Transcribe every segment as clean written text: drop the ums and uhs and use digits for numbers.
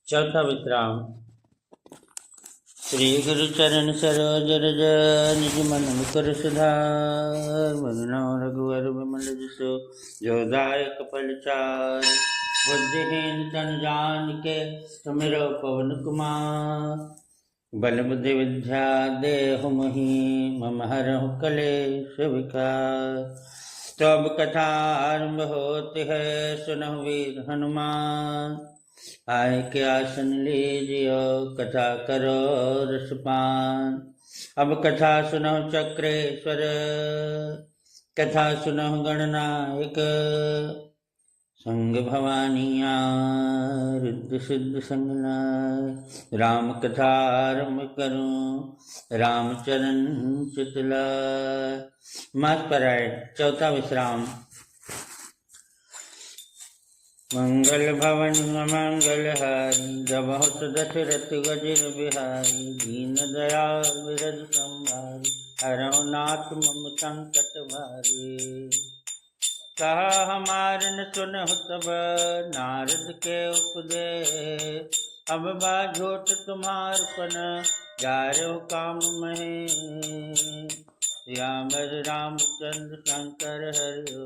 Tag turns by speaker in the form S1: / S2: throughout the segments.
S1: चौथा विश्राम। श्री गुरु चरण सरोज रज निज मन मुकुर सुधार मनो रघुवर विमल जसो जो दायक फल चार। बुद्धिहीन तन जान के सुमिरो पवन कुमार बल बुद्धि विद्या देहु मही मम हरहु कलेश विकार। तो अब कथा आरंभ होती है सुनहु वीर हनुमान। आय के आसन लीजियो कथा करो रसपान। अब कथा सुनो चक्रेश्वर कथा सुनो गणनायक। संग भवानिया रुद्र सिद्ध संगनाय। राम कथा आरंभ करूं रामचरण चितलाय। मास परायण चौथा विश्राम। मंगल भवन मंगल हारी जबहुत दशरथ गजर बिहारी। दीन दयाल बिरज संभारी हरहु नाथ मम संकट भारी। कहा हमार न सुनहु तब नारद के उपदेश। अब बाझोट तुम्हार पन जारहु काम महेश। श्यामर रामचंद्र शंकर हरिओ।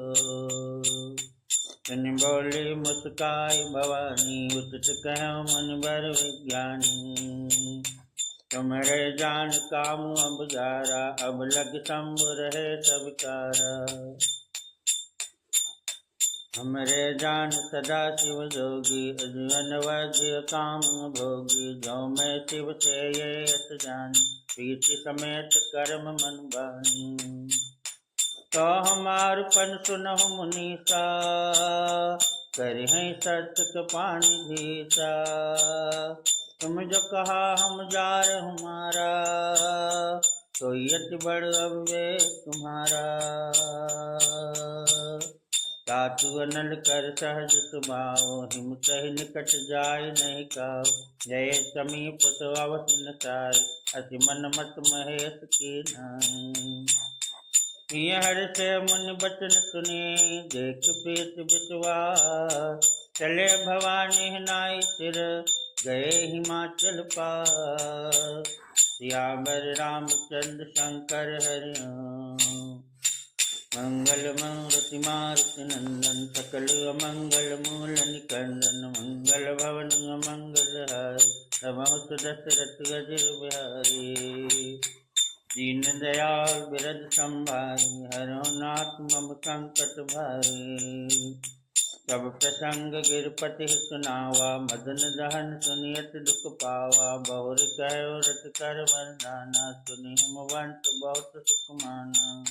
S1: सुन बोली मुस्काई भवानी उचित कहो मन बर विज्ञानी। तुम्हारे जान काम अब जारा अब लग शंभु रहे सब कारा। हमरे जान सदा शिव जोगी अजन वज्र काम भोगी। जो मैं शिव से ये यस जानी प्रीति समेत कर्म मन बानी। तो हमार पन सुनहु मुनीसा करहिं सत्य पानी धीसा। तुम जो कहा हम जार हमारा तो यति बड़ अबे तुम्हारा। तातु अनल कर सहज सुभाव हिम कहि निकट जाय नहीं काव। जय समीप अवसि न साय अति मन मत महेश की नाई। हर से मुनि बचन सुने देख प्रीत विश्वास। चले भवानी नाई सिर गए हिमाचल पास। सियावर रामचंद्र शंकर हरिओम। मंगल मूर्ति मारुति नंदन सकल मंगल मूल निकंदन। मंगल भवन मंगल हारी रमहुत दशरथ गजर बिहारी। दीन दयाल बिरज संभारी हरहु नाथ मम संकट भारी। सब प्रसंग गिरपति सुनावा मदन दहन सुनियत दुख पावा। बहुर कहो रत कर वरदाना सुनि हिमवंत बहुत सुख माना।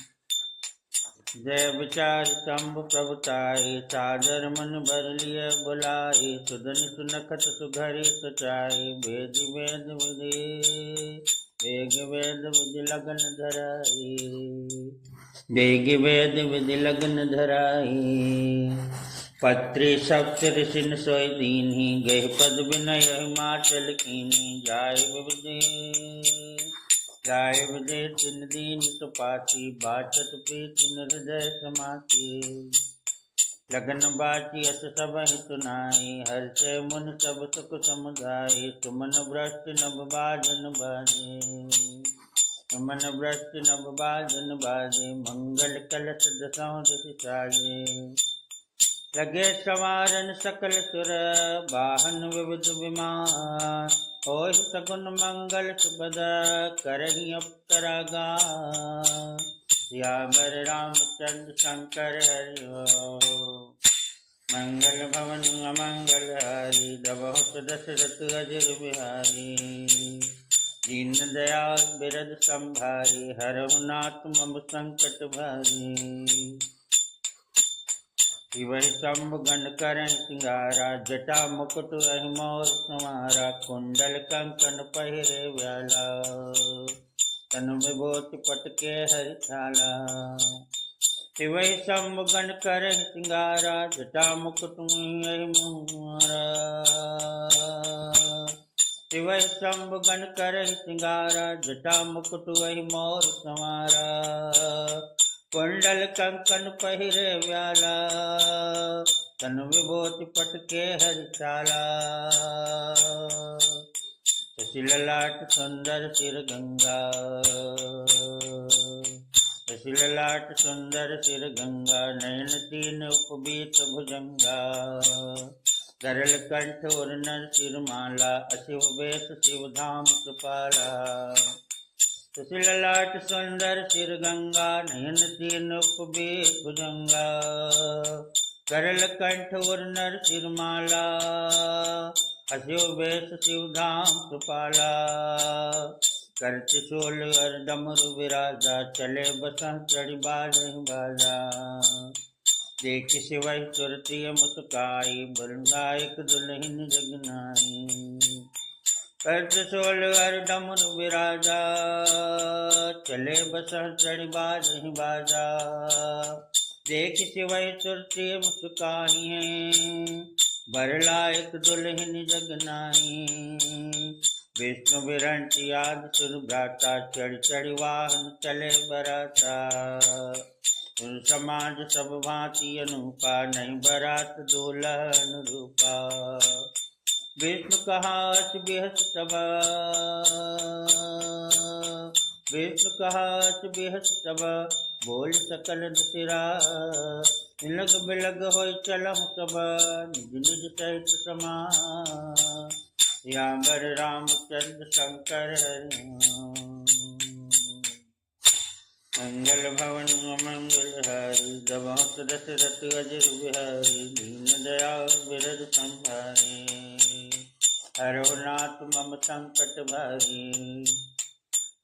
S1: जय विचार शंभु प्रभुताई सादर मन बर लिय बुलाई। सुदन सुनखत सुघरी सुचाई वेद वेद विधि। वेग वेद विधि लगन धराई वेग वेद विधि लगन धराई। पत्री सप्त ऋषिन सोई दीन्ही गह पद विनय हिमाचल कीन्ही। जाय विदे तिन दीन सुपाती बाचत प्रीति हृदय समाती। लगन बाची अस सब सुनाई हर से मुन सब सुख समुदाय। सुमन भ्रष्ट नभ बाजन बाजे सुमन भ्रष्ट नभ बाजन बाजे। मंगल कलश दसों दिश साजे लगे संवारन सकल सुर वाहन विविध विमान। होय सगुन मंगल सुभद करहि अप्सरागान। सियावर रामचंद्र शंकर हरिओम। मंगल भवन अमंगल हारी जबहुत दशरथ अजर बिहारी। दीन दयाल बिरज संभारी हरहु नाथ मम संकट भारी। शिवहि शंभु गण करहि सिंगारा जटा मुकुट अहि मोर संवारा। कुंडल कंकन पहिरे व्याला तनु विभूति पटके हरिछाला। शिवहि शंभु गण करहि सिंगारा जटा मुकुट अहि मोरा। शिवहि शंभु गण करहि सिंगारा जटा मुकुट अहि मोर संवारा। कुंडल कंकन पहिरे व्याला तनु विभूति पटके हरिछाला। शशि ललाट सुंदर सिर गंगा, शशि ललाट सुंदर सिर गंगा, नयन तीन उपबीत भुजंगा, सरल कंठ और नर सिर माला, अशिव बेस शिव धाम कृपाला। शशि ललाट सुंदर सिर गंगा, नयन तीन उपबीत भुजंगा, सरल कंठ और नर सिर माला, अशिव बेस शिव धाम कृपाला। करत शूल और डमरु विराजा, चले बसंत चढ़ी बाजहि बाजा, देख शिवहि सुरती मुस्काई, बलदायक दुल्हन जगनाई। करत शूल और डमरु विराजा, चले बसंत चढ़ी बाजहि बाजा, देख शिवहि सुरती मुस्काई है, बरलायक दुल्हन जगनाई। विष्णु विरंची आदि सुर भ्राता, चढ़ चढ़ी वाहन चले बराता, उन समाज सब भांति अनूपा, नहीं बरात दुल्हन रूपा। विष्णु कहा अस बिहस तबा, विष्णु कहा अस बिहस तबा, बोल सकल दसिरा, लग बिलग होय चलहु तब, निज निज सहित समा, यावर रामचंद्र शंकर हरि। मंगल भवन मंगल हारी, जबहत दशरथ अजर बिहारी, दीन दयाल बिरद संभारी, हरो नाथ मम संकट भारी।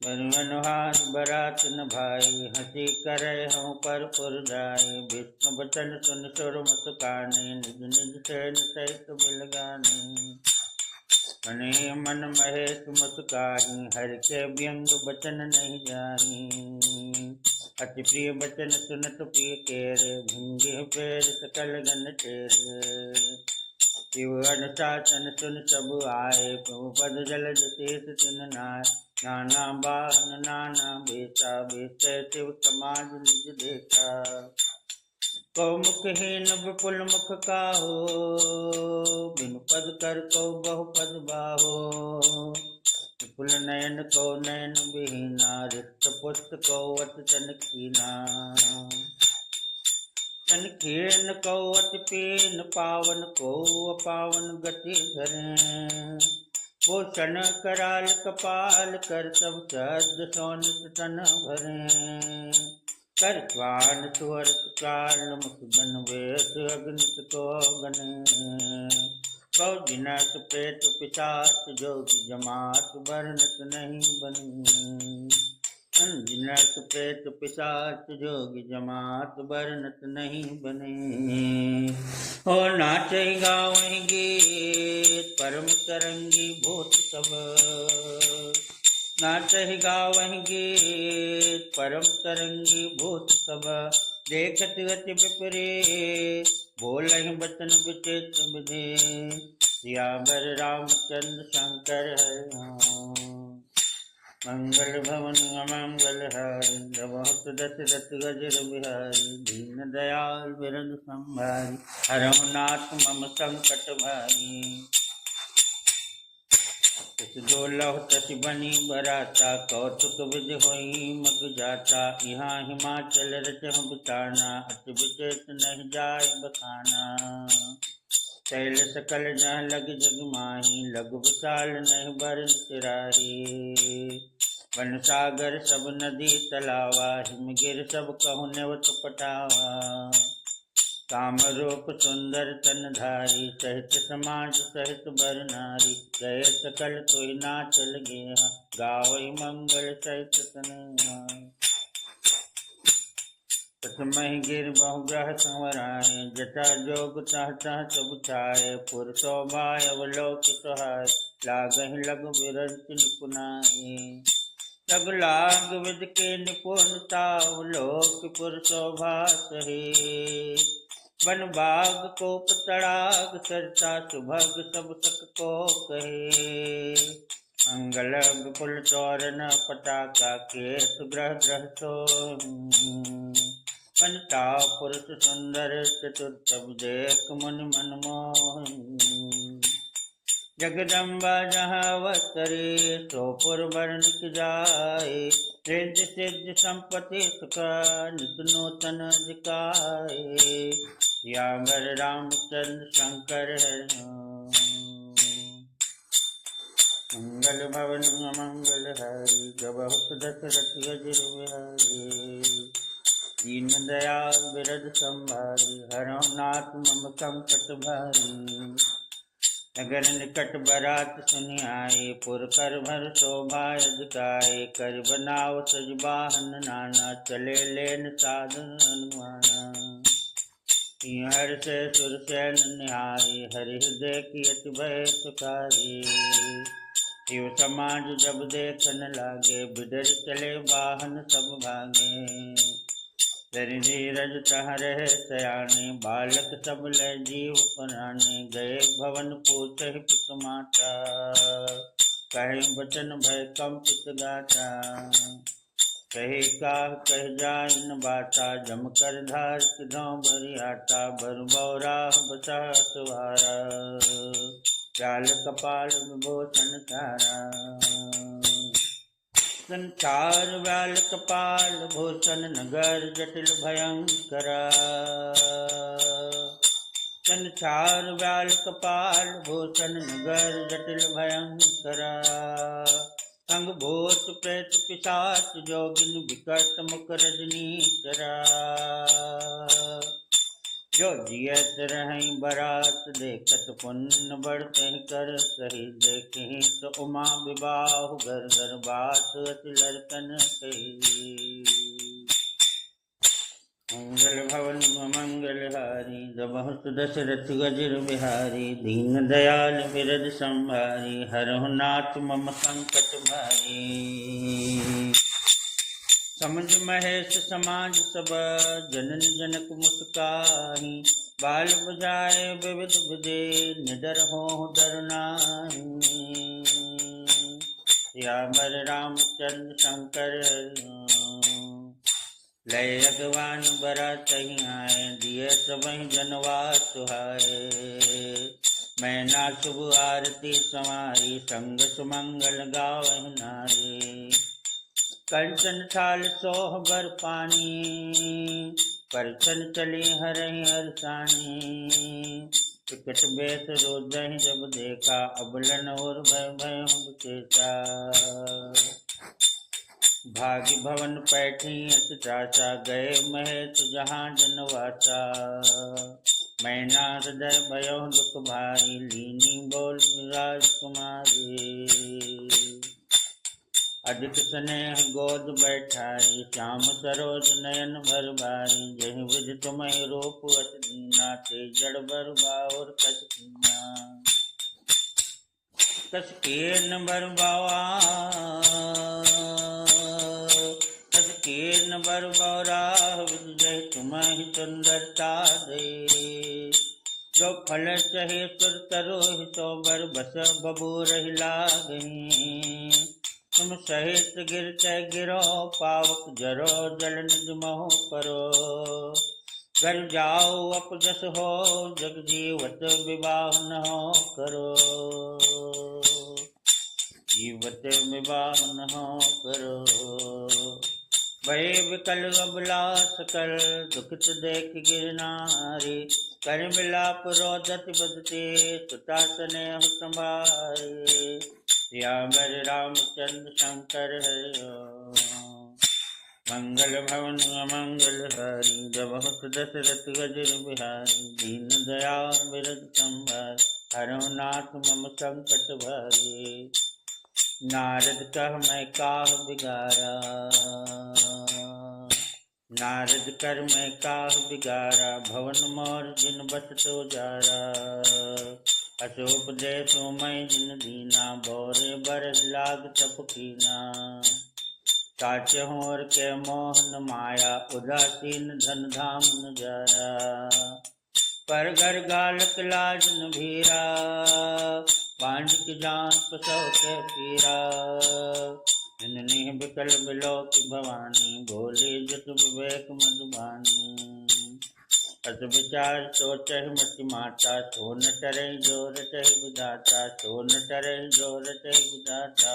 S1: मनोहार बरात न भाई, हंसी करे हूँ पर पुरजाई, विष्णु बचन सुन सुर मुस्काने, निज निज सैन सहित बिलगाने। मने मन महेश मुस्काही, हर के व्यंग बचन नहीं जाही, अति प्रिय बचन सुनत प्रिय केरे, भुंगे पैर सकल गन तेरे। शिव अनुशासन सुन सब आए, प्रभु पद जलद शेष तिन नाय, नाना बाहन नाना बेटा, बेटे शिव समाज निज देखा। कौ मुखहीन विपुल मुख काहो, बिनु पद कर कौ बहु पद बाहो, विपुल नयन कौ नयन बिहीना, रिक्त पुस्त कौ अति तन कीना। तन कीन कौ अति पीन पावन, कौ अपावन गति धरें, पोषण कराल कपाल कर, सब सद सोनित तन भरें। कर स्वान सुअर काल मुख गन, वेश अग्नित को गने, बहुदिनस प्रेत पिशाच जोग, जमात वर्णत नहीं बने। दिनस प्रेत पिशाच जोग, जमात वर्णत नहीं बने। हो नाचै गावै गीत, परम तरंगी भूत सब, नाचहि गावहि गीत, परम तरंगी भूत सब, देखत अति विपरीत, बोलहि बचन विचित्र विधि, सियावर रामचंद्र शंकर हरि। मंगल भवन अमंगल हारी, बहुत दशरथ गजर बिहारी, दीन दयाल बिरद संभारी, हरहु नाथ मम संकट भारी। दोलह तस बनी बराता, कौतुक विधि होई मग जाता, यहाँ हिमाचल रचहु बिताना, अति विचेत नहीं जाय बखाना। शैल सकल जहाँ लग जग माही, लघु विशाल नहीं बरन तिराही। वन सागर सब नदी तलावा, हिमगिर सब कहु नेवत पटावा। काम रूप सुंदर तन धारी, सहित समाज सहित बर नारी, गए सकल तुहि नाचल गेहा, गावई मंगल सहित तनया। तस्महि गिर बहु ग्रह संवराए, जटा जोग तह तह सब छाए, पुर शोभाय अवलोक सहाय, लागहि लघु विरंच निपुनाए। लग लाग विद के निपुणता, अवलोक पुर शोभा सहे, वन बाग कोप तड़ाग सरता, सुभग सब सक को कहे। मंगल विपुल तोरण पताका, केत ग्रह ग्रह तो वनता पुरुष सुंदर चतुर्थ, देख मुनि मन मोहन। जगदम्बा जहाँ अवतरे सोपुर वर्णिक जाए। रिद्धि सिद्धि संपत्ति सुख नित नूतन दिखाए। यागर रामचंद्र शंकर हरि मंगल भवन मंगल हरि। जबहुत दशरथ गजर बिहारी। दीन दयाल बिरद संभारी। हरौ नाथ मम संकट भारी। नगर निकट बरात सुनि आए। पुर कर भर शोभा अधिकाए। कर बनाव सज वाहन नाना। चले लेन साधन हनुमाना। हर से सुर सैन निहारी। हरि हृदय की अति भय सुखारी। शिव समाज जब देखन लागे। बिडर चले वाहन सब भागे। धरि धीरज तह रहे सयाने। बालक सब लय जीव पुराने। गए भवन पूछहि पितु माता। कहे बचन भय कंपित गाता। कहे काह कह जाय न बाता। जम कर धार किधौ बरियाता। बर बौराह बसा सुवारा। व्याल कपाल विभूषण चारा। संसार व्याल कपाल भूषण। नगर जटिल भयंकरा। संसार व्याल कपाल भूषण। नगर जटिल भयंकरा। संग भूत प्रेत पिशाच जोगिन। विकट मुख रजनीचरा। जो जियत रहि बरात देखत। पुण्य बढ़तहि कर सही। देखहि तो उमा विबाहु घर घर। बात अति लड़कन कही। मंगल भवन मंगल हारी। जबहुत दशरथ गजर बिहारी। दीन दयाल बिरद संभारी। हरहु नाथ मम संकट भारी। समझ महेश समाज सब। जनन जनक मुस्काही। बाल बुझाए विविध विदे। निडर होहु डर नाहि। यावर रामचंद्र शंकर लय अगवान बरातहि आए। दिए सबहि जनवास सुहाए। मैना शुभ आरती समारी। संग सुमंगल गावहि नारी। कंचन थाल सोह बर पानी। परछन चली हरहि हरसानी। टिकट बेस रोजहि जब देखा। अबलन और भय भयहु विशेषा। भाग्य भवन पैठी अति त्रासा। गए महेश जहाँ जनवासा। मैना हृदय भयहु दुख भारी। लीनी बोल राजकुमारी। अधिक स्नेह गोद बैठाई। श्याम सरोज नयन भर बारी। जहि विधि तुम्हि रूप अति दीना। ते जड़ बर बाहुर कछ कीना। कस कीर्ण बर बावा। कीर्ण बर बौराह विजय। तुम्हि सुंदरता दे। जो फल चहे सुर तरोहि। सो बर बस बबू रहि लागहि। तुम सहित गिर चै गिरो। पावक जरो जल निज महु परो। घर जाओ अपजस हो। जग जीवत विवाह न हो करो। जीवत विवाह न हो करो। भय विकल अबला सकल। दुखित देख गिरनारी। कर मिलाप रोदत बदते। सुता स्नेह संभारे। यावर रामचंद्र शंकर हरि मंगल भवन मंगल हारी। जबहुत दशरथ गजर बिहारी। दीन दयाल बिरद संभारी। हरहु नाथ मम संकट भारी। नारद कह मैं काह बिगारा। नारद कर मैं काह बिगारा। भवन मोर जिन बस तो जारा। अशोपदेशो मैं जिन दीना। बोरे बर लाग तप कीना। साचहोर के मोहन माया। उदासीन धन धाम न जाया। पर घर गालक लाज न भीरा। बांझ की जान पसौ के पीरा। जननी बिकल बिलो की भवानी। भोली जत विवेक मधुबानी। अस विचार सोचहि मति माता, सो न टरहि जो रचहि विधाता, सो न टरहि जो रचहि विधाता।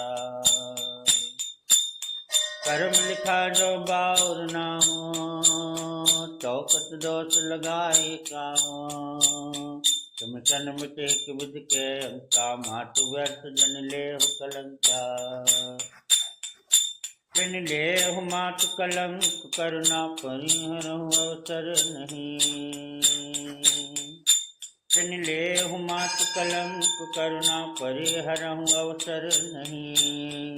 S1: कर्म लिखा जो बाउर ना हो, चौकत दोष लगाए काहो। तुम सन मिटे कि विधि के अंका, मातु व्यर्थ जन लेहु कलंका। बिन लेहु मातु कलंक, करुणा परिहरहु अवसर नहीं। बिन लेहु मातु कलंक, करुणा परिहरहु अवसर नहीं।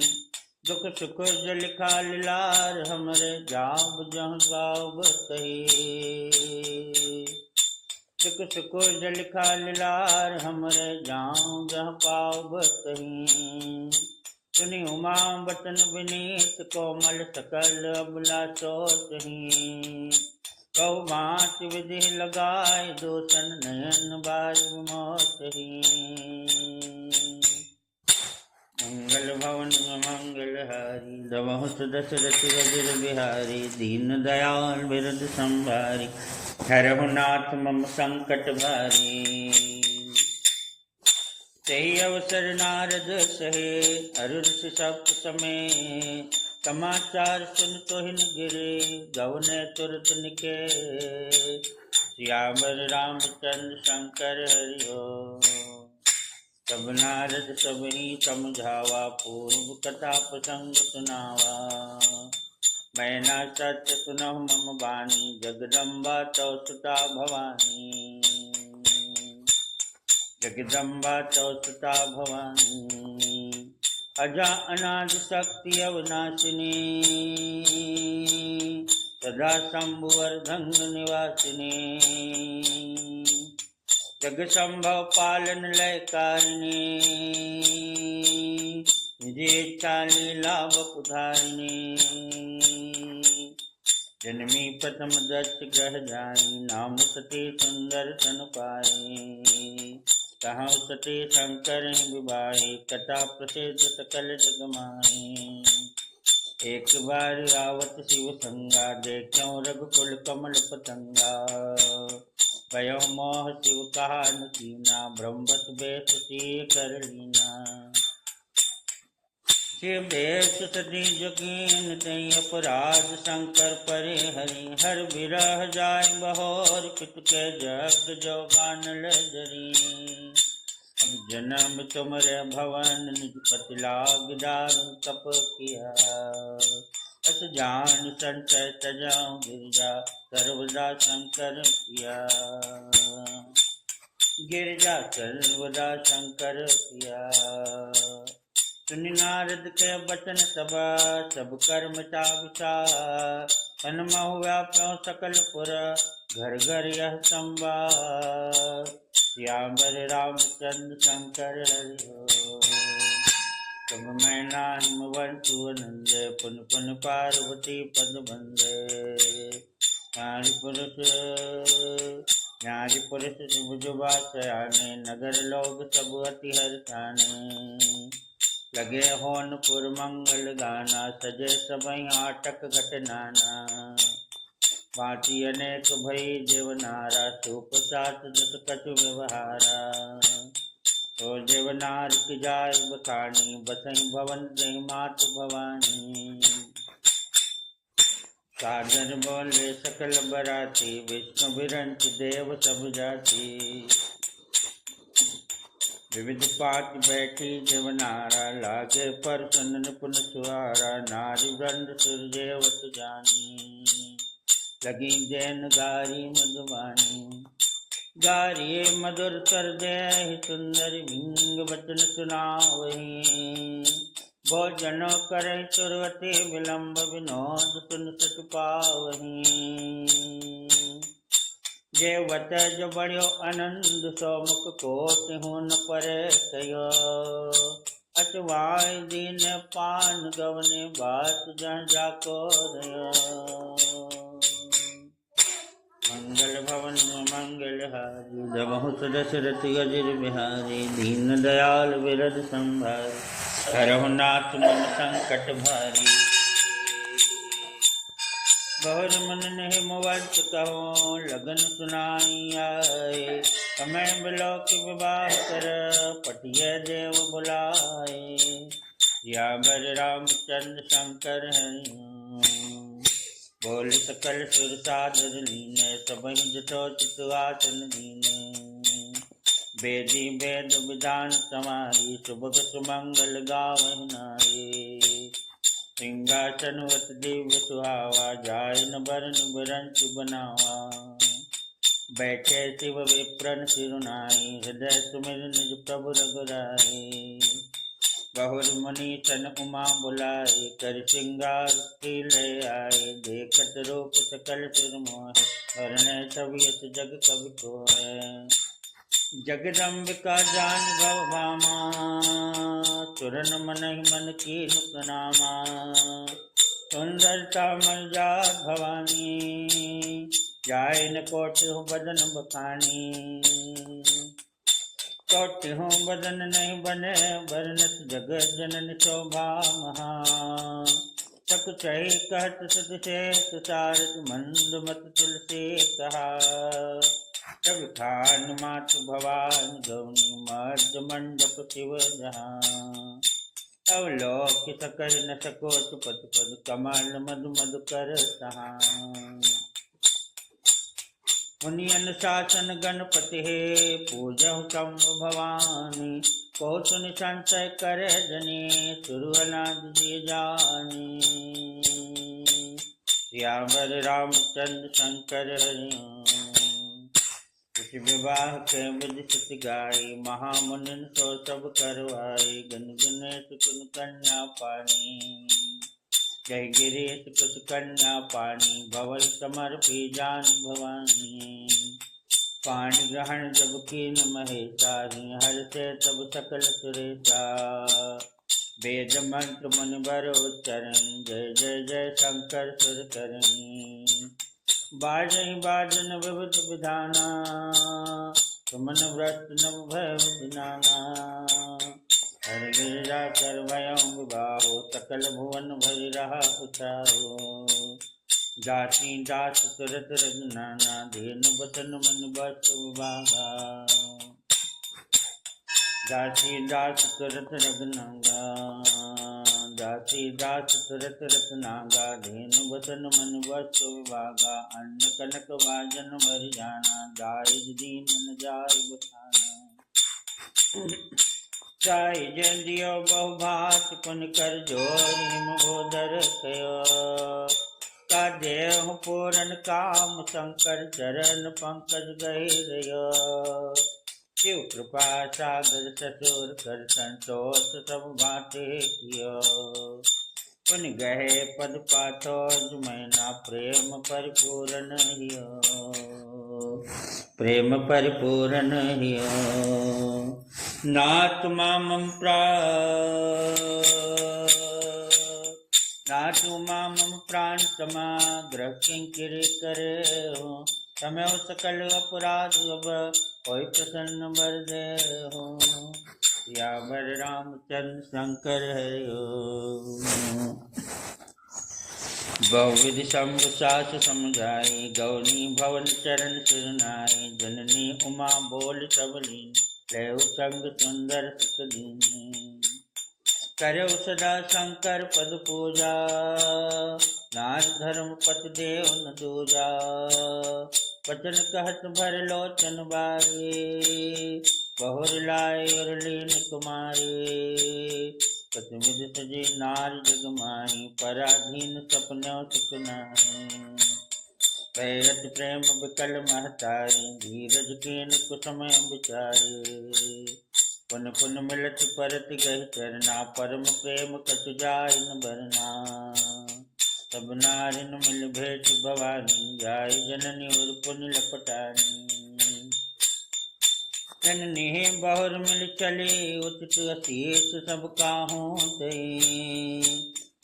S1: दुख सुख जल खाल लार, हमरे जाब जहाँ गाव बतही। दुख सुख जल खाल लार, हमरे जाऊं जहाँ पाव बतही। सुनि उमा बचन विनीत, कोमल सकल अबला सोचही। कहु बाँच विधि लगाए, दोसन नयन बाज मोचही। मंगल भवन मंगल हारी, दमहु दशरथ रघुर बिहारी। दीन दयाल बिरद संभारी, हरहु नाथ मम संकट भारी। तेहि अवसर नारद सहे, अरु ऋषि सप्त समय। समाचार सुन तोहिन गिरे, गवने तुरत निके। सियावर रामचंद्र शंकर हरि ओम। तब नारद सबहि समझावा, पूर्व कथा प्रसंग सुनावा। मैना सत्य सुनहु मम बानी, जगदम्बा तौ सुता भवानी। जगदम्बा तौ सुता भवानी। अजा अनादि शक्ति अविनाशिनी, सदा शंभुवर्धंग निवासिनी। जग संभव पालन लय कारिणी, निज इच्छा लीला बपुधारिणी। जन्मी प्रथम दक्ष ग्रह जाई, नाम सती सुंदर तन पाई। कहाँ सती शंकर विवाही, कथा प्रसिद्ध सकल जग माही। एक बार आवत शिव संगा, देखो रघुकुल कमल पतंगा। भयो मोह शिव कहा न कीना, ब्रह्मत बेस सिय कर लीना। शिव बेस सती जोगीन, तई अपराध शंकर परे हरि। हर विरह जाय बहोर, पित के जग जोगान लजरी। जन्म तुमरे भवन, निज पति लाग दारुण तप किया। अस जान संचय तजाऊं गिरजा, सर्वदा शंकर पिया। गिरजा सर्वदा शंकर पिया। सुनि नारद के बचन सबा, सब कर मिटा विचार। तन महु व्याप्यों सकल पुर, घर घर यह संवाद। श्यामर रामचंद्र शंकर हरि ओम। तब मैना हिमवंतु नंदे, पुन पुन पार्वती पद बंदे। नारी पुरुष शिव जुबा सयाने, नगर लोग सब अति हर्षाने। लगे होनपुर मंगल गाना, सजे सबई आटक घट नाना। बाटी अनेक भई देवनारा, सूप सात जस कछु व्यवहारा। तो देवनार की जाय बखानी, बसई भवन दही मात भवानी। साजन बोले सकल बराती, विष्णु विरंच देव सब जाति। विविध पात बैठी देवनारा, लागे पर चंदन पुन सुहारा। नारी वृंद सुरजेवत जानी, लगी जैन गारी मधुबानी। गारिये मधुर कर दे सुंदर, भिंग वचन सुनावही। भोजन करे सुरवती, विलंब विनोद सुन सत पावही। जेवत जो बढ़ियो आनंद, सो मुख कोट हो न परे कयो। अचवाय दीन पान, गवने बात जहाँ जाको रयो। मंगल भवन मंगल हारी, दमहु दशरथ रघुर बिहारी। दीन दयाल बिरद संभारी, हरहु नाथ मम संकट भारी। बहुर मन नहीं मुवत कहो लगन सुनाई आए। समय बिलोक विवाह कर पटिय देव बुलाए। यावर रामचंद्र शंकर हरि बोल सकल सुर सादर लीने। सबहि जटो चितवासन दीने। वेदी वेद विधान समारी सुभग सुमंगल गावहि नारी। सिंहासनवत दिव्य सुहावा जाय न बरन बिरंच बनावा। बैठे शिव विप्रन सिरुनाई हृदय सुमिर निज प्रभु रघुराई। बहुर मुनि तन उमा बुलाए कर श्रृंगार की ले आए। देखत रूप सकल सुर मोह हरण सब यस जग कवि को है। जगदम्बिका जान भव भामा सुरन मन ही मन की नुकनामा। सुंदरता मल जात भवानी जाय न कोटि हूँ बदन बखानी। कोटि हूँ बदन नहीं बने बरनत जगत जनन शोभा महा। सक चही कहत सत शेष सारत मंद मत तुलसी कहा। तब खान मात भवान गौनी मध्य मंडप शिव जहाँ। अवलोक सकल न सको पद पद कमल मधु मधु कर सहा। मुनियन शासन गणपति हे पूजहु शंभ भवानी। को सुनि संशय करे जनी सुरअनाद जी जानी। यावर रामचंद्र शंकर हरि कुछ विवाह के विधि सुति गाई। महामुनिन सो सब करवाई। गन गणेश कुन कन्या पानी जय गिरीश कुछ कन्या पानी। भवल समर्पी जान भवानी। पाणी ग्रहण जब कीन महेशारी हर से तब सकल सुरेशा। वेद मंत्र मुनि बर उच्चरण जय जय जय शंकर सुर करण। बाजहि बाजन विविध विधाना सुमन व्रत नव भय विधिनाना। हर गिरिजा कर भयं विबाहो सकल भुवन भरि रहा उछाहो। जाति दास तुरत रजनाना धेनु बचन मन बस विभागा। दासी दास तुरत रघुनागा दासी दास तुरत रत्नागा। धेनु बचन मन बस विभागा। अन्न कनक वाजन भरि जाना दारिज दीन न जाय बखाना। जाय जय दियो बहुभात पुन कर जोर हिम भोदर कयो। का देह पूरन काम शंकर चरण पंकज गहिरयो। शिव कृपा सागर ससुर कर संतोष सब बाटे कियो। पुन गहे पद पाथो जुमैना प्रेम परिपूर्ण हियो। प्रेम परिपूर्ण हियो। नाथ मामं प्राण समाग्र किंकिर करे हो। समय सकल अपराध अब कोई प्रसन्न बर दे हो। यावर रामचंद्र शंकर हरिओ। बहुविधि शंभ सास समझाई गौनी भवन चरण सिरनाई। जननी उमा बोल सबलीन लेहु संग सुंदर सुख दीनी। करौ सदा शंकर पद पूजा नार धर्म पति देव न दूजा। वचन कहत भर लोचन बारी बहुर लाय और लीन कुमारी। प्रतिविधि सजी नार जग माही पराधीन सपनों सुख नाही। पैरत प्रेम विकल महतारी धीरज कीन कुसमय विचारी। पुन पुन मिलत परत गहि चरना परम प्रेम कछु जाय न बरना। तब नारिन मिल भेट भवानी जाय जननी और पुन लपटानी। जननी बहुर मिल चली उचित अशीष सब काहूँ दई।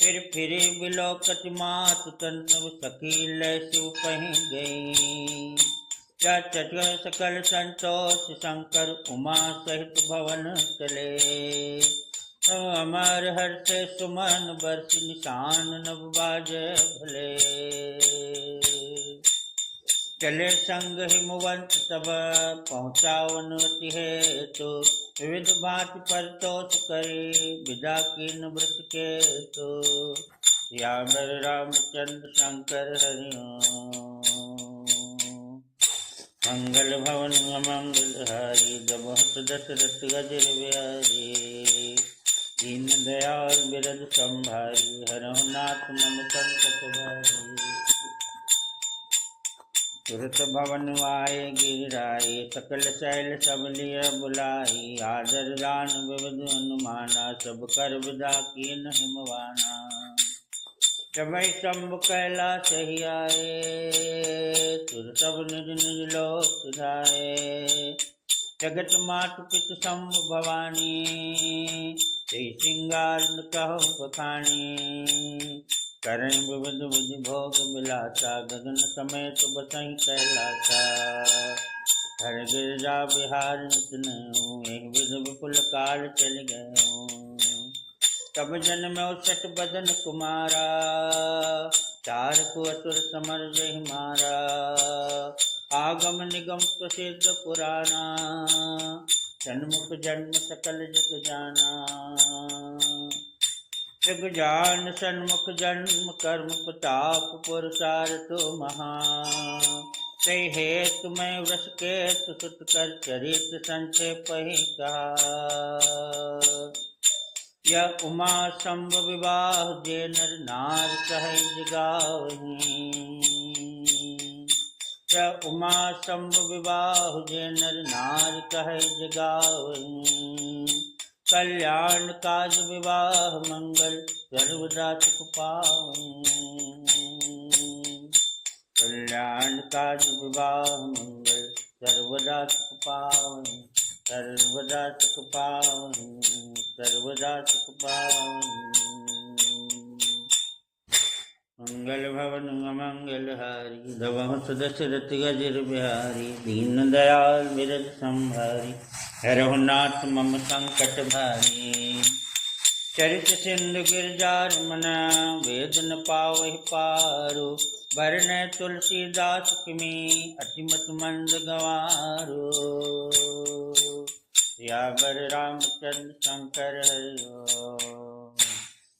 S1: फिर बिलोकत मात तन सब सखी लय शिव पही गई। चट सकल संतोष शंकर उमा सहित भवन चले। अमर हर्ष सुमन बरस निशान नव बाज भले। चले संग हिमवंत तब पहुँचावन अति हेतु विविध भांति परतोष करे विदा कीन व्रत के तो यावर रामचंद्र शंकर हरिओम मंगल भवन मंगल हारी जबहत दशरथ गजर बिहारी दीन दयाल बिरद संभारी हरहु नाथ मम संकट भारी तुरत भवन आए गिराए सकल शैल सब लिय बुलाई आदर दान विविध अनुमाना सब कर विदा कीन हिमवाना समय शंभु कैलाश ही आए तुर सब निज निज लोक सुधाए जगत मातु पितु शंभु भवानी ते सिंगार कहो बखानी करें विविध विधि भोग विलासा गगन समेत बसई कैलासा हर गिरजा बिहार नित एक विध विपुल काल चल गए तब जन्म सठ बदन कुमारा चार को असुर समर जय मारा आगम निगम प्रसिद्ध पुराना जन्मुख जन्म सकल जग जाना जग जान सन्मुख जन्म कर्म प्रताप पुरुषार्थ महा ते हेतु मैं वृष के सुत कर चरित संक्षेप ही कहा या उमा शंभ विवाह जे नर नार सहज गावहीं या उमा शंभ विवाह जे नर नार सहज गावहीं कल्याण काज विवाह मंगल सर्वदा सुख पावहीं कल्याण काज विवाह मंगल सर्वदा सुख पावहीं सर्वदा सुख पावहीं सर्वदा सुख पावहीं मंगल भवन मंगल हारी धवहु दशरथ गजर बिहारी दीन दयाल बिरद संभारी हरहु नाथ मम संकट भारी चरित सिंधु गिरजार मना वेद न पावहि पारो भरन तुलसीदास किमी अतिमत मंद गवारो यावर रामचंद्र शंकर हरिओम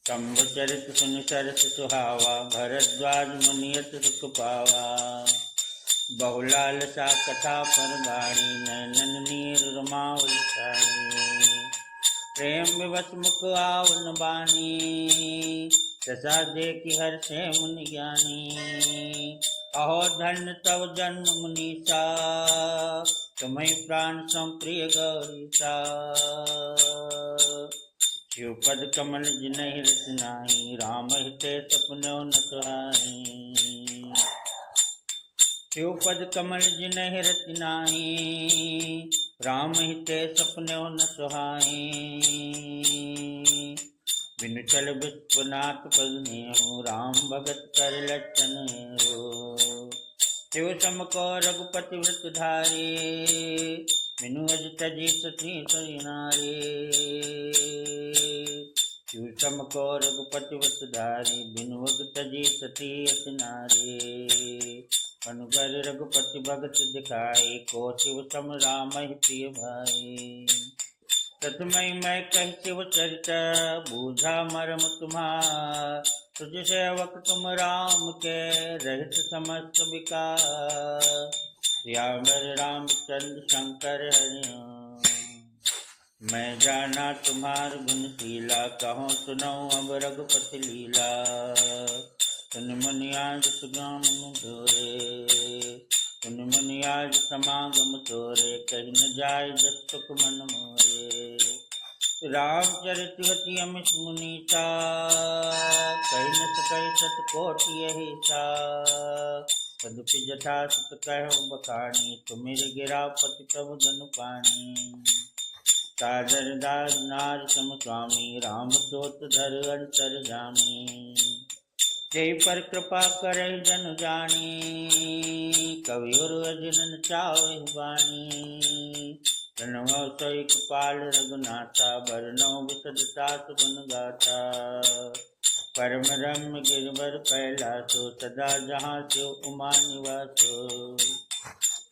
S1: शंभु चरित सुन सरस सुहावा भरद्वाज मुनियत सुख पावा बहुलाल सा कथा पर गाड़ी नैनन नीर रमावल साड़ी प्रेम विवश मुख आवन बानी दशा देखी हर से मुनि ज्ञानी अहो धन्य तव जन्म मुनीसा तुम्हें प्राण संप्रिय गौरीसा शिव पद कमल जिनहि रस नाही राम हिते सपनो न सुहाई शिव पद कमल जिनहि रस नाही राम हिते सपनो न सुहाई बिनु चल विश्वनाथ पद नेहु राम भगत कर लक्षण हो शिव सम को रघुपति व्रत धारे बिनु अज तजी सती सरी नारे शिव सम को रघुपति व्रत धारे बिनु अज तजी सती अस नारे अनुगर रघुपति भगत दिखाए को शिव सम राम ही प्रिय भाई तत्मय मैं कह शिव चरित बूझा मरम तुम्हार तुझ सेवक तुम राम के रहित समस्त विकार यावर रामचंद्र शंकर हरिओम मैं जाना तुम्हार गुणशीला कहो सुनो अब रघुपति लीला सुन मुनि आज सुगम धोरे सुन मुनि आज समागम तोरे कहीं न जाय जस सुख मन मोरे रामचरित गति अमित मुनीसा कही न सकै सतकोटि यही सा तदुपि जथा सुत कहो बखानी तुमिर गिरा पति प्रभु धनु पानी सादर दास नार सम स्वामी राम सोत धर अंतर जामी जय पर कृपा करे जन जानी कवि और अजनन चावे वाणी प्रणव सैक पाल रघुनाथा बरनौ विशदता सुगुण गाथा परम रम्य गिरवर कैलासो सदा जहाँ शिव उमा निवासो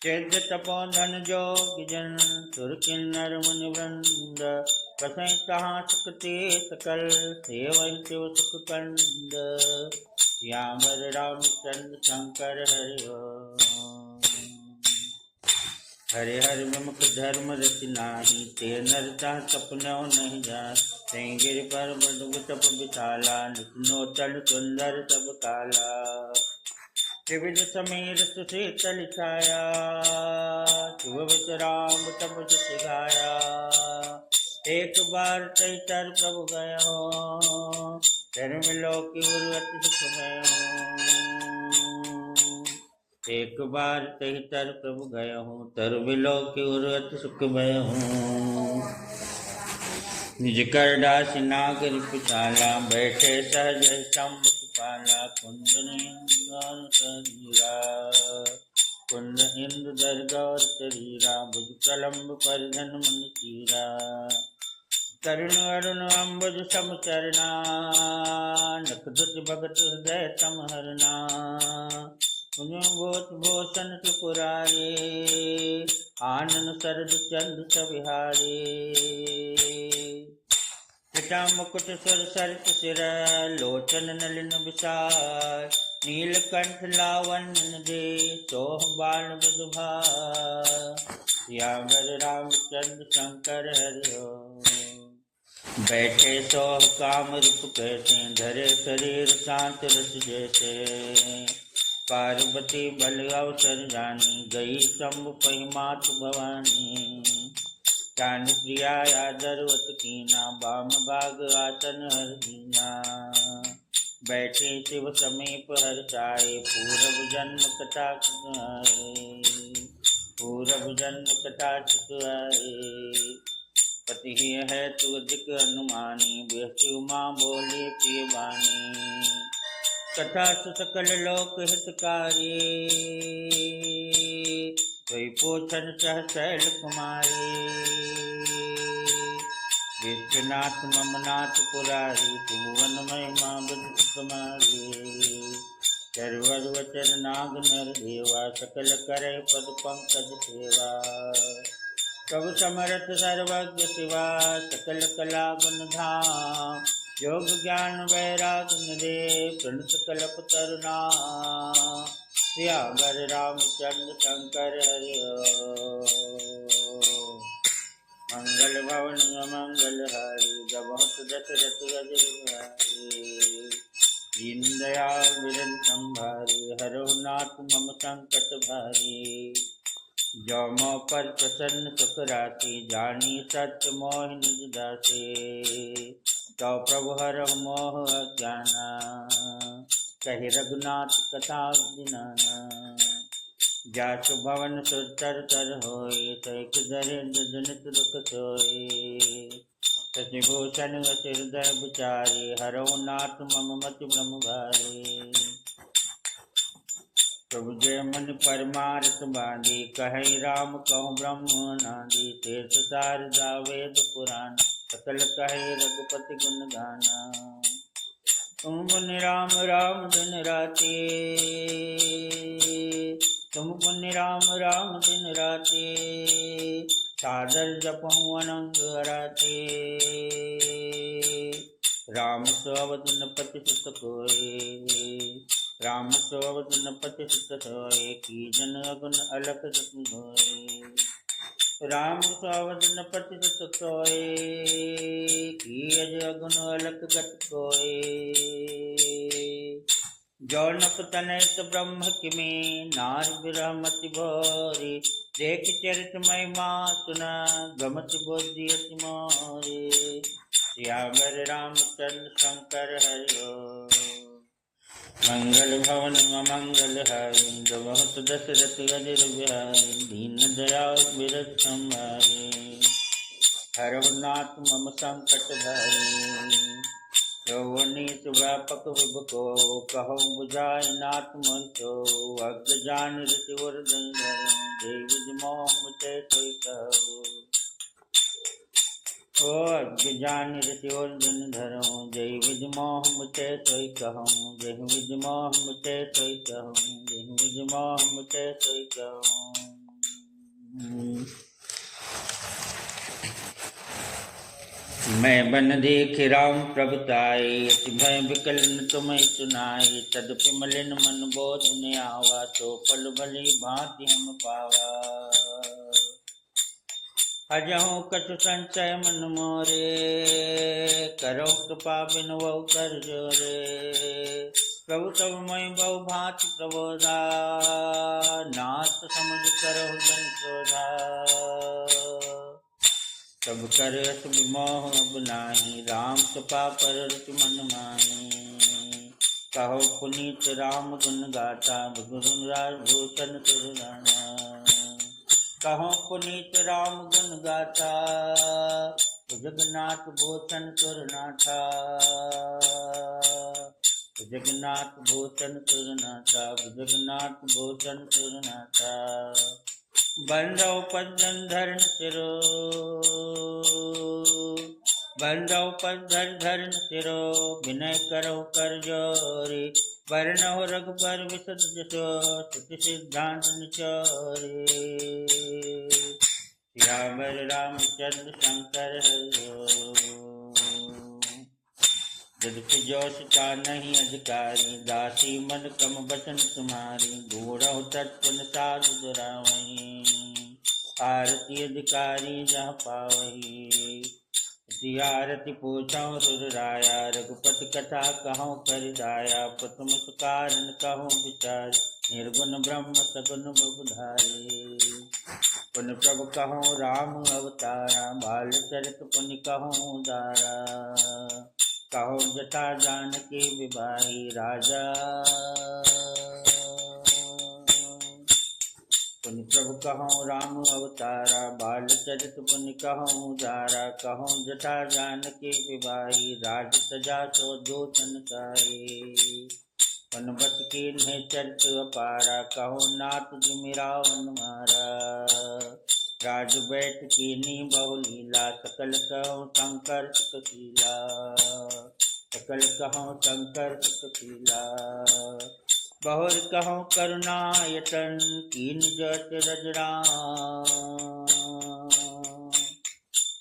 S1: चैद तपोधन जोग जन सुर किन्नर मुनि वृंद बसै तहाँ सुखते सकल सेवन शिव सुख कंद श्यामर रामचंद्र शंकर हरि ओम। हरे हर विमुख धर्म रचनाहि ते नरता सपनौ नहीं जाय तैं गिर पर बड़ुग तप विशाला नित्नोतल सुंदर सब काला त्रिविध समीर सुशीतल छाया शिव विश्राम तप जति गाया एक बार चैतर प्रभु गयो धर्म लोक उर्वत सुख एक बार तही तर प्रभु गय हूँ तर बिलो की उर्वत सुख भय हूँ निज कर दास नागर पिछाला बैठे सहज सम्मुख पाला कुंद इंद्र दर गौर शरीरा भुज प्रलम्ब पर धन मन चीरा तरुण अरुण अम्बुज सम चरना नखदुत भगत हृदय तम हरना भूत भूषण त्रिपुरारे आनन सरद चंद सविहारे पिता मुकुट सुर सरित सिर लोचन नलिन विशाल नीलकंठ लावण्य दे सोह बाण बधुभा श्यामर रामचंद्र शंकर हरि ओम। बैठे सोह काम रूप कैसे धरे शरीर शांत रस जैसे पार्वती बल अवसर जानी गई शंभु पहि मातु भवानी जान प्रिया आदरवत कीना बाम बाग आसन हर दीना बैठे शिव समीप हर साए पूरब जन्म कटाक्ष आए पूरब जन्म कटाक्ष आए पति ही है तु अधिक अनुमानी बेहती उमा बोले प्रिय वाणी कथा सकल लोक हितकारी कोई पोषण सह शैल कुमारी विश्वनाथ ममनाथ पुरारी त्रिभुवन महिमा बुद्ध कुमारी सर्वर वचन नाग नर देवा सकल करे पद पंकज सेवा प्रभु समर्थ सर्वज्ञ शिवा सकल कला गुण धाम योग ज्ञान वैराग्य दे प्रणत कल्प तरुणा श्यामर रामचंद्र शंकर हरि ओम। मंगल भवन मंगल हरि जबहुत दशरथ गजरारी दीन दयाल विरन संभारी हरो नाथ मम संकट भारी जो मो पर प्रसन्न सुख राशि जानी सत्य मोहि निज दासे तो प्रभु हर मोह अज्ञाना कहि रघुनाथ कथा दिनाना जासु भवन सुतर तर होय तैक दरिद्र जनित दुख सोय शशिभूषण हृदय विचारे हरो नाथ मम मति ब्रह्म भारे प्रभु जय मन परमार्थ बांधी कहि राम कहूँ ब्रह्म नादी तीर्थ शारदा वेद पुराण सकल कहे रघुपति गुण गाना तुम पुण्य राम राम दिन राते तुम पुण्य राम राम दिन राते सादर जपहूँ अनंग हराते राम सवदन पति सुत कोय राम सवदन पति सुत सोय की जन अगुन अलख जति होय राम सवदन पति सुत सोय की अज अगुन अलख गत कोय जौनक तनयत ब्रह्म किमे नार विरहमति भोरे देख चरित महिमा सुना गमत बुद्धि अति मोरे श्यामर रामचंद्र शंकर हरि ओम। मंगल भवन मंगल हारी बहुत दशरथ अजर बिहारी दीन दयाल विरज संभारी हरनाथ मम संकट भारी यौवनीत व्यापक विभको कहो बुझाय नाथ मंचो अग्र जान ऋषि वर्धन देव मोह मुझे सोई कहो ओ अज्ञ जान रसोर्जन धरो जय विज मोह मुचे सोई कहूँ जय विज मोह मुचे सोई कहूँ जय विज मोह मुचे सोई कहूँ। मैं बन देख राम प्रभुताई अति भय विकल तुम सुनाई तदपि मलिन मन बोध न आवा तो पल भली भांति हम पावा। अजहूँ कछु संचय मन मोरे करो कृपा बिन बहु कर जोरे प्रभु तब मैं बहु भांति प्रबोधा नाथ समझ करो जन क्रोधा। तब कर रस विमोह अब नाही राम कृपा पर रति मन माही। कहो पुनीत राम गुण गाथा गुरुन राजभूषण तुरगाना। कहो पुनीत राम गुण गाथा जगन्नाथ भूषण तुरनाथा जगन्नाथ भूषण तुरनाथा जगन्नाथ भूषण तुरनाथा। बंदौ पद्धन धरण सिरो बंदौ पद्धर धरण सिरो विनय करो कर जोरी वर्णो रघुबर विशद जसो स्तुति सिद्धांत निचोरी। श्यामर रामचंद्र शंकर जदपि जोश का नहीं अधिकारी दासी मन कम बचन तुम्हारी गूढ़ तत्पन साधु दुरावही। आरती अधिकारी जहाँ पावही आरती पूछो सुर राया रघुपति कथा कहो कर दाया प्रथम कारण कहो विचार निर्गुण ब्रह्म सगुण बहुधारी। पुन प्रभु कहो राम अवतारा बाल चरित पुनि कहो दारा। कहो जटा जानकी विवाही राजा पुनि प्रभु कहो राम अवतारा बाल चरित पुनि कहो दारा। कहो जटा जानकी विवाही राज सजा सो दूतन साही। पुन बत कीन्हे चरित अपारा कहो नाथ जिमि रावण मारा। राज बैठ कीनी बहु लीला सकल कहो शंकर सुखशीला सकल कहो शंकर सुखशीला। बहुर कहो करुणायतन कीन जट रजराम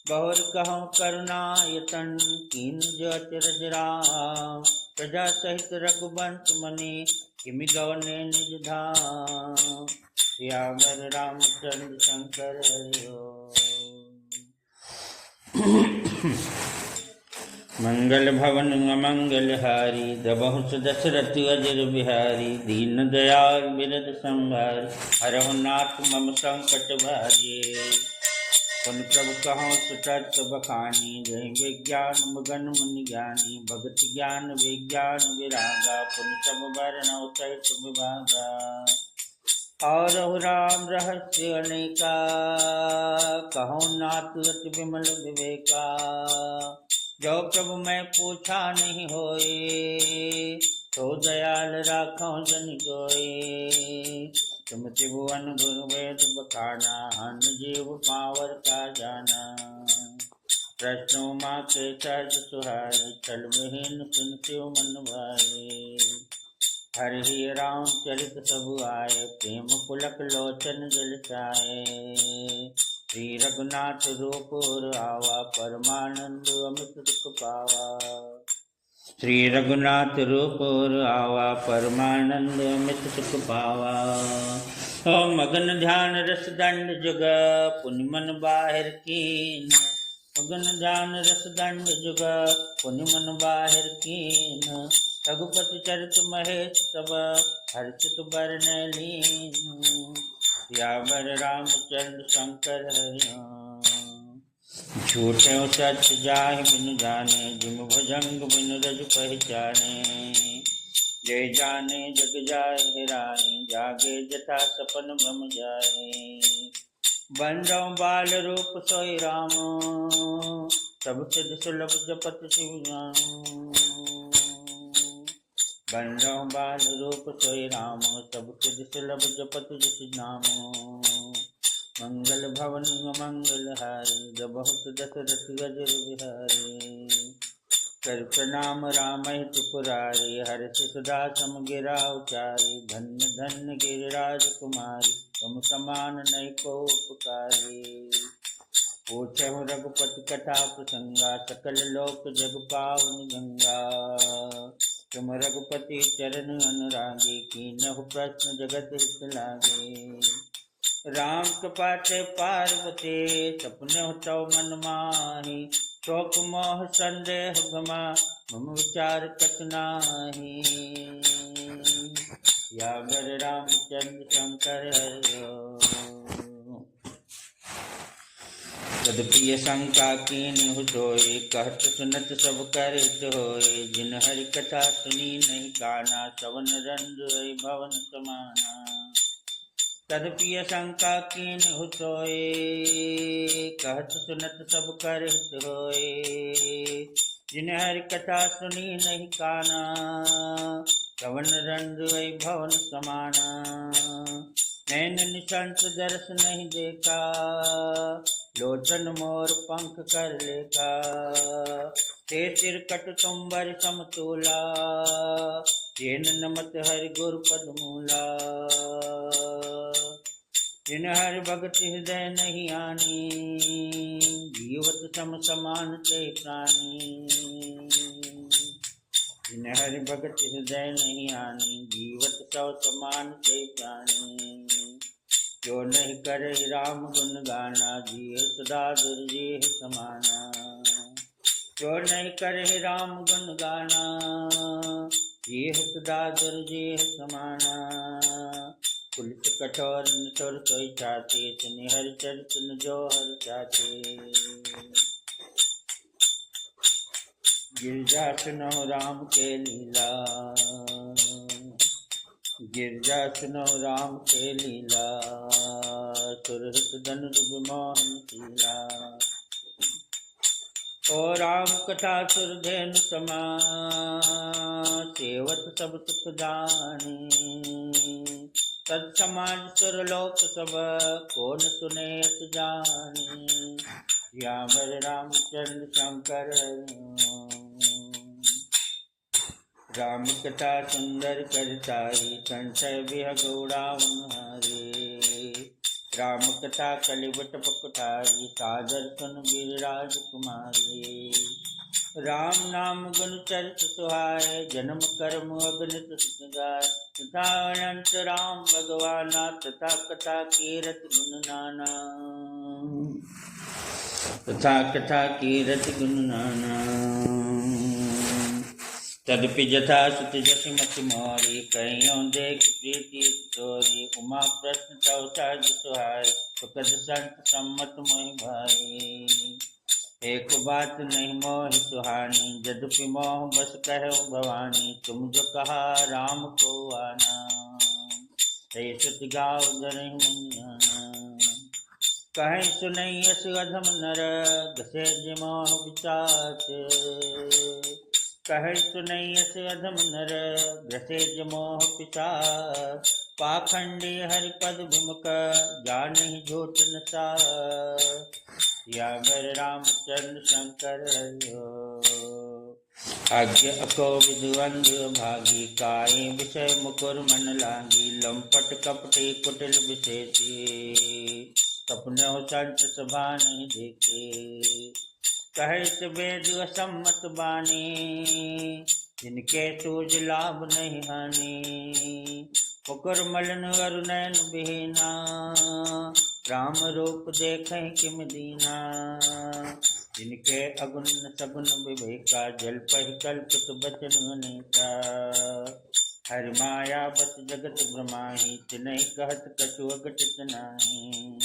S1: बहुर कहो करुणायतन कीन जट रजराम। प्रजा सहित रघुवंश मनि किमि गौने निज धाम। श्यामर रामचंद्र शंकर हरिओ। मंगल भवन अमंगल हारी दबहु दशरथ अजर बिहारी। दीन दयाल बिरद संभारी हरहु नाथ मम संकट भारी। पुन प्रभु कहो सुचरित बखानी जय विज्ञान मगन मुनि ज्ञानी। भगत ज्ञान विज्ञान विरागा पुन सब वर्णौ सहित विभागा। और राम रहस्य अनेका कहो नाथ अति विमल विवेका। जो प्रभु मैं पूछा नहीं होए तो दयाल राखो जन गोए। तुम त्रिभुवन गुरु वेद बखाना अन जीव पावर का जाना। प्रश्नों माँ के सहज सुहाई छल विहीन सुनत्यो मन भाई। हरि राम चरित सब आए प्रेम पुलक लोचन जल चाहे। श्री रघुनाथ रूप आवा परमानंद अमित सुख पावा। श्री रघुनाथ रूप आवा परमानंद अमित सुख पावा। मगन ध्यान रस दंड जुग पुनि मन बाहिर कीन। मगन ध्यान रस दंड जुग पुनि मन बाहिर कीन। रघुपति चरित महेश तब हर्षित बरन लीन। श्यामर रामचंद्र शंकर हरिओ। झूठे सच जाहि बिनु जाने जिम भुजंग बिनु रज पहचाने। जय जाने जग जाय हिराई जागे जटा सपन भ्रम जाए। बंदौ बाल रूप सोई राम सब सिद्ध सुलभ जपत शिव नाम। बंदौ बाल रूप सोई राम सब सिद्ध सुलभ जपत जस नाम। मंगल भवन मंगल हारी, जबहुत दशरथ गजर बिहारी। कर प्रणाम रामहि त्रिपुरारी, हर्ष सुधा सम गिरा उचारी। धन्य धन्य गिरिराज कुमारी, तुम समान नहीं को उपकारी। पूछहु रघुपति कथा प्रसंगा, सकल लोक जग पावन गंगा। तुम रघुपति चरण अनुरागी, कीनहु प्रश्न जगत हित लागे। राम कृपाते पार्वती, सपने तव मन माही। शोक मोह संदेह भमा, मम विचार कछ नाही। यागर रामचंद्र शंकर हरिओ, तदप्रिय शंका कीन्हु सोई। कहत सुनत सब कर हित होय, जिन हरि कथा सुनी नहीं काना। सवन रंजु भवन समाना, तदप्रिय शंका कीन्हु सोई। कहत सुनत सब कर हित होय, जिन हरि कथा सुनी नहीं काना। सवन रंजु भवन समाना, नैन निशंस दर्श नहीं देखा। लोचन मोर पंख कर लेखा, ते सिरकट तुम्बर समतूला। तेन नमत हरि गुरु पद मूला, जिन हरि भगत हृदय नहीं आनी। जीवत सम समान ते प्राणी, जिन हरि भगत हृदय नहीं आनी। जीवत सौ समान ते प्राणी, जो नहीं करे राम गुण गाना। जिय सदा दुर्जेह समाना, जो नहीं करे राम गुण गाना। जिय सदा दुर्जेह समाना, पुलिस कठोर निठुर सोई छाती। सुनि हरि चरित न जो हर चाते। गिरजा सुनो राम के लीला, गिरजा सुनो राम के लीला। सुरहित धनुष विमोहन शीला, ओ राम कथा सुरधेनु समा। सेवत सब सुख दानी, तत्समाज सुरलोक सब। कौन सुने अस जानी, यावर रामचंद्र शंकर राम कथा सुंदर करताई। संशय विह गौड़ावन हरे, राम कथा कलिबट पकुठाई। सादर सुन गिरिराज कुमारी, राम नाम गुण चरित सुहाए। जन्म कर्म अगणित सुख गाय, तथा अनंत राम भगवाना। तथा कथा कीरत गुण नाना, तथा कथा कीरत गुण नाना। तदपि जथा सुत जसि मति मोरी, कहियों देख प्रीति तोरी। उमा प्रश्न तव सहज सुहाय, सुखद संत सम्मत मोहि भाई। एक बात नहीं मोहि सुहानी, यद्यपि मोह बस कहो भवानी। तुम जो कहा राम को आना, ते सुत गाव धरहि मुनियाना। कहीं सुनई अस अधम नर, घसे जे मोह विचास। कहे सुनई अस अधम नर, ग्रसे मोह पिशाच। पाखंडी हरिपद विमुख, जानहि झूठ न सार। यागर रामचंद्र शंकर हरिओ, आज्ञा अको विद्वंद भागी। काई विषय मुकुर मन लागी, लंपट कपटी कुटिल विशेषी। सपने संत सभा नहीं देखे, कहित वेद असम्मत बानी। जिनके सूझ लाभ नहीं हानि, मुकुर मलिन अरु नयन बिहीना। राम रूप देखें किम दीना, जिनके अगुण सगुन विवेका। जल पहि कल्पित बचन अनेका, हरि माया बस जगत भ्रमाहि। तिनहि कहत कछु अघटित नाही,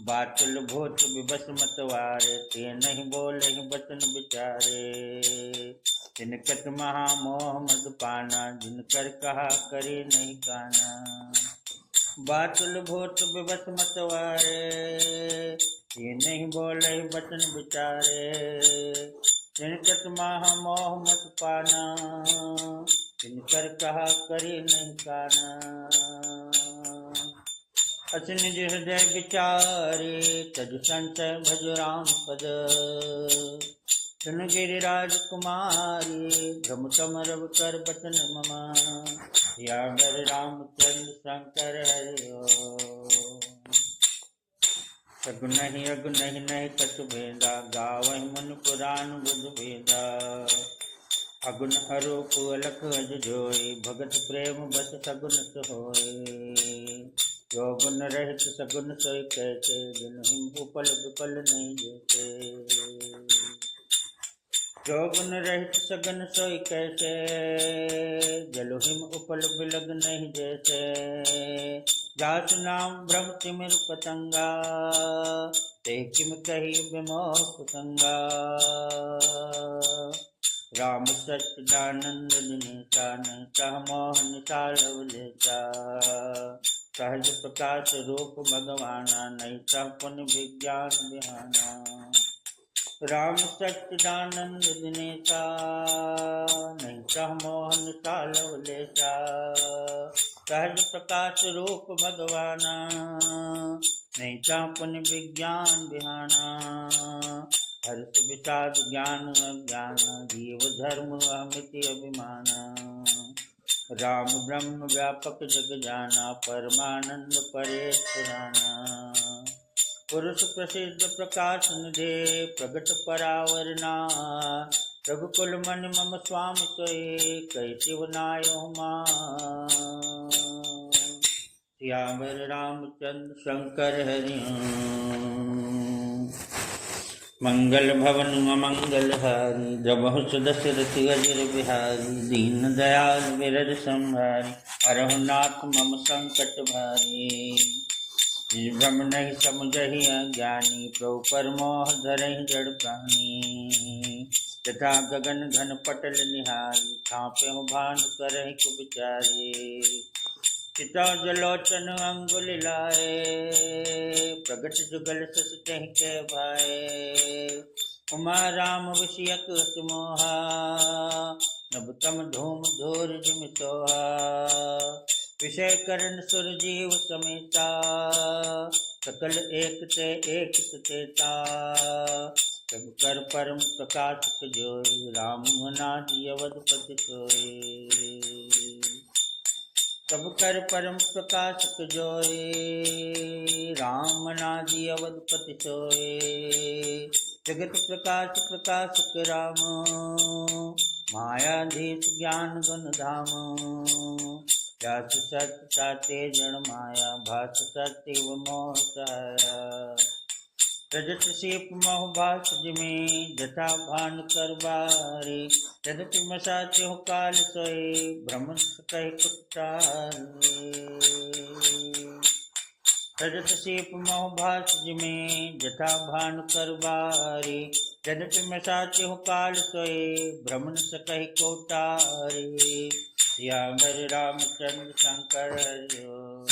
S1: बातुल भूत विबस मतवारे। ते नहीं बोले बचन विचारे, तिनकत महामोह मद पाना। जिनकर कहा करे नहीं काना, बातुल भूत विबस मतवारे। ते नहीं बोले बचन विचारे, तिनकत महामोह मद पाना। जिनकर कहा करे नहीं काना, अस निज हृदय विचारे तज संचय भज राम पद। सुन गिरिराज कुमारी भ्रम समरव कर बचन मम। सियावर रामचंद्र शंकर हरि ओम। सगुनहि अगुनहि नहि कछु भेदा गावहि मन पुराण बुध भेदा। अगुन अरूप अलख अजोई भगत प्रेम बस सगुन सोई। जो गुण रहित सगुन सोई कैसे जिन्हि उपल विपल नहीं जैसे। जो गुण रहित सगुन सोई कैसे जलहिम उपल बिलग नहीं जैसे। जासु नाम ब्रह्म तिमिर पतंगा ते किम कही विमोह कुसंगा। राम सच्चिदानंद दिनेशा नहीं कह मोह निसार लवलेशा। सहज प्रकाश रूप भगवाना नहीं कह पुन विज्ञान बिहाना। राम सच्चिदानंद दिनेशा नहीं कह मोह निसार लवलेशा। सहज प्रकाश रूप भगवाना नहीं कह पुन विज्ञान बिहाना। हर्ष विषाद ज्ञान अज्ञान जीव धर्म अमिति अभिमान। राम ब्रह्म व्यापक जग जाना परमानंद परेश पुराना। पुरुष प्रसिद्ध प्रकाश निधे प्रगट परावरना। रघुकुल मन मम स्वामी सोई कई शिव नायो मान। सियावर रामचंद्र शंकर हरि ओम। मंगल भवन मंगल हारी जबहु सुदशरथ अजर बिहारी। दीन दयाल विरद संहारी हरहु नाथ मम संकट भारी। भ्रम नहीं समुझहि अज्ञानी प्रभु पर मोह धरहि जड़ प्राणी। तथा गगन घन पटल निहारी छापे भानु करहि कुविचारी। चिता जलोचन अंगुल लाए प्रगट जुगल सस कह के भाए। उमा राम विषयक सुमोहा नभ तम धूम धूर जिम सोहा। विषय करण सुर जीव समेता सकल एक ते एक सचेता। सब कर परम प्रकाशक जोई राम अनादि अवधपति सोई। सब कर परम प्रकाशक जोई राम अनादि अवधपति सोई। जगत प्रकाश प्रकाशक राम मायाधीश ज्ञान गुण धाम। व्यास सत्य साते जन माया भास सत्य मोह सहाया। रजत सीप मोह भास जिमे जथा भान कर बारे। यद्यपि मसाते हो काल सोए भ्रम कह कुटारे। रजत सीप मोह भास जिमे जथा भान कर बारे। यद्यपि मसाते हो काल सोए भ्रम कह कोटारे। सियावर रामचंद्र शंकर हरि ओम।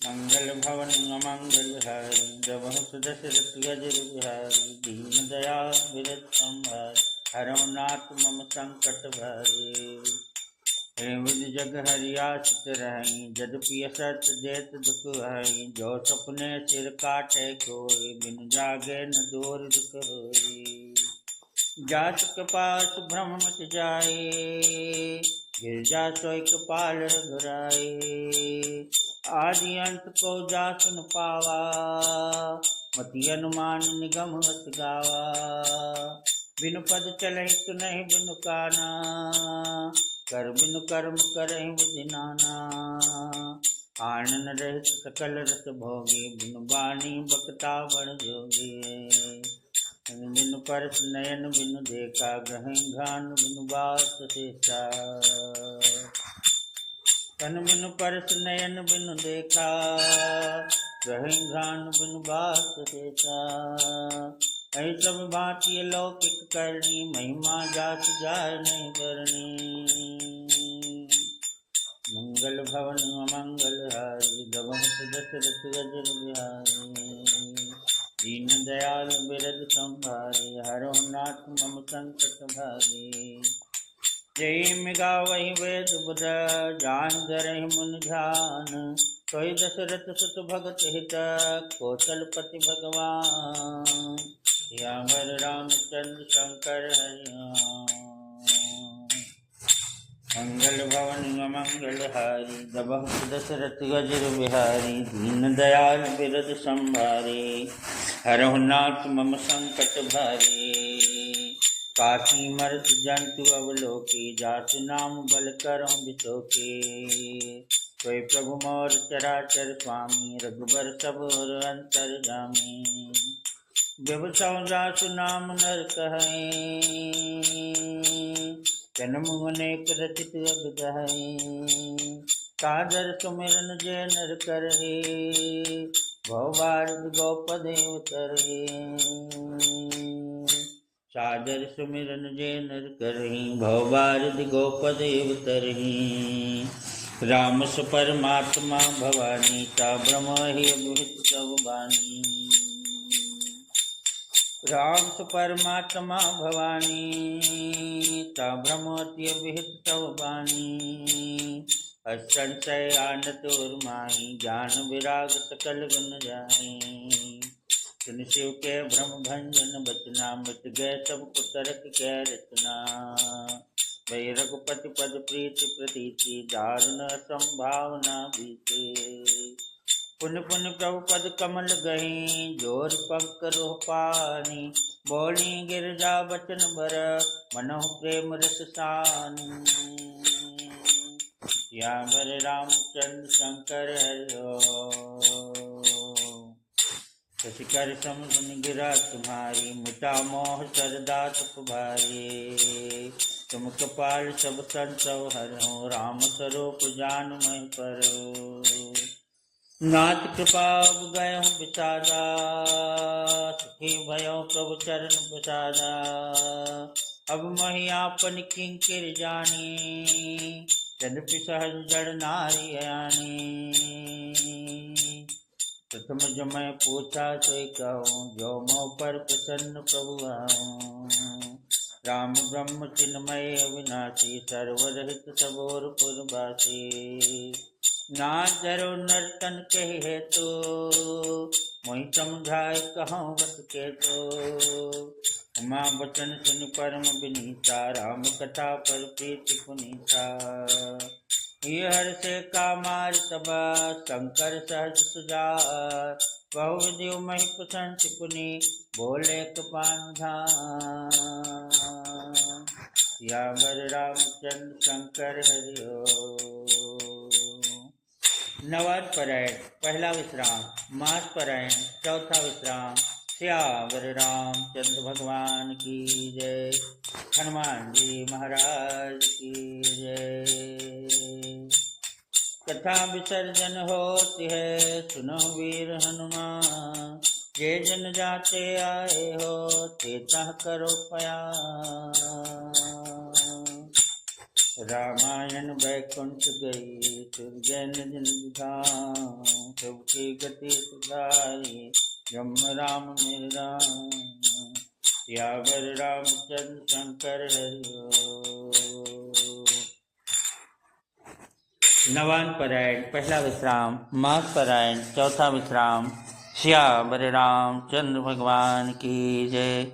S1: मंगल भवन मंगल हारी जबहु सुदशरथ अजर बिहारी। दीन दयाल विरद संहारी हरहु नाथ मम संकट भारी। हे विधि जग हरियासित रही यद्यपि असत जेत दुख हई। जो सपने सिर काटे कोई बिन जागे न दूर दुख होई। जात कपास भ्रम मच जाए गिरजा सोई कपाल रघुराए। आदि अंत को जासुन पावा मति अनुमान निगम हस गावा। बिनु पद चलहि सुनहि बिनु काना कर बिनु कर्म करहि विधि नाना। आनन रहित सकल रस भोगी बिनु बानी बकता बड़ जोगी। बिनु परस नयन बिनु देखा ग्रहण घान बिनु बास शेषा। तन बिनु परस नयन बिनु देखा ग्रहण घान बिनु बास शेषा। ऐ सब भांति लौकिक करनी महिमा जात जाय नहीं बरनी। मंगल भवन मंगल हारी जबहु सुदशरथ अजर बिहारी। दीन दयाल बिरद संभारी हरहु नाथ मम संकट भारी। जय मिगा वही वेद बुध जान धरहि मुनि ध्यान। सोई दशरथ सुत भगत हित कौशलपति भगवान। सियावर रामचंद्र शंकर हरि। मंगल भवन मंगल हारी दबहु दशरथ गजर बिहारी। दीन दयाल बिरद संभारे हरहु नाथ मम संकट भारे। काशी मर्त जंतु अवलोकी जासु नाम बल करहु बिसोके। कोई प्रभु मोर चराचर स्वामी रघुबर सब और अंतर जामी। व्यवसाय जासु नाम नर कहे जन्म अनेक रचित अगदहै। कादर सुमिरन जय नर करहे भवबार गौपदे उतरहे। सादर सुमिरन जय नर करहि भवबारद गोपदे उतरहि। राम सु परमात्मा भवानी ता ब्रह्म ही अभूत सब बानी। राम सु परमात्मा भवानी ता ब्रह्मति अभिहित सब बानी। असंशय आनत और माही ज्ञान विराग सकल गुण जाही। सुन शिव के ब्रह्म भंजन बचना मिट गए सब कुतरक के रचना। वही रघुपति पद प्रीति प्रतीति दारुण संभावना बीते। पुन पुन प्रभु पद कमल गही जोर पंक रोह पानी। बोली गिरजा बचन बर मनोह प्रेम रस सानी। सियावर रामचंद्र शंकर हरि। शशिकर समुद्र गिरा तुम्हारी मिटा मोह सरदा तुप भारी। तुम कपाल सब संसव हरो राम स्वरूप जान मैं परो। नाथ कृपा गयो बिसादा सुखी भयो प्रभु चरण प्रसादा। अब मही आपन किंकिर जानी यद्यपि सहज जड़ नारी आनी। प्रथम जो मैं पूछा सोई कहूँ जो मोह पर प्रसन्न प्रभु आऊँ। राम ब्रह्म चिन्मय अविनाशी सर्वरहित सबोर पुरवासी। नाथ धरो नर्तन कही है तो मोहि समझाए कहूँ बत के तो। उमा बचन सुन परम विनीता राम कथा पर प्रीति पुनीता। ये हर से कामार तबा शंकर सहज सुजार। बहु विधि महि प्रशंस पुनि बोले कपान धान। सियावर रामचंद्र शंकर हरि। नवाद परायण पहला विश्राम मास परायण चौथा विश्राम। सियावर रामचंद्र भगवान की जय। हनुमान जी महाराज की जय। कथा विसर्जन होती है सुनो वीर हनुमान। जे जन जाते आए हो ते तह करो पयान। रामायण वैकुंठ गई सुरजन जिन धाम। सबकी गति सुधारी ब्रह्म राम मेरे राम। सियावर रामचंद्र शंकर हरि। नवान परायण पहला विश्राम मास परायण चौथा विश्राम। सियावर रामचंद्र भगवान की जय।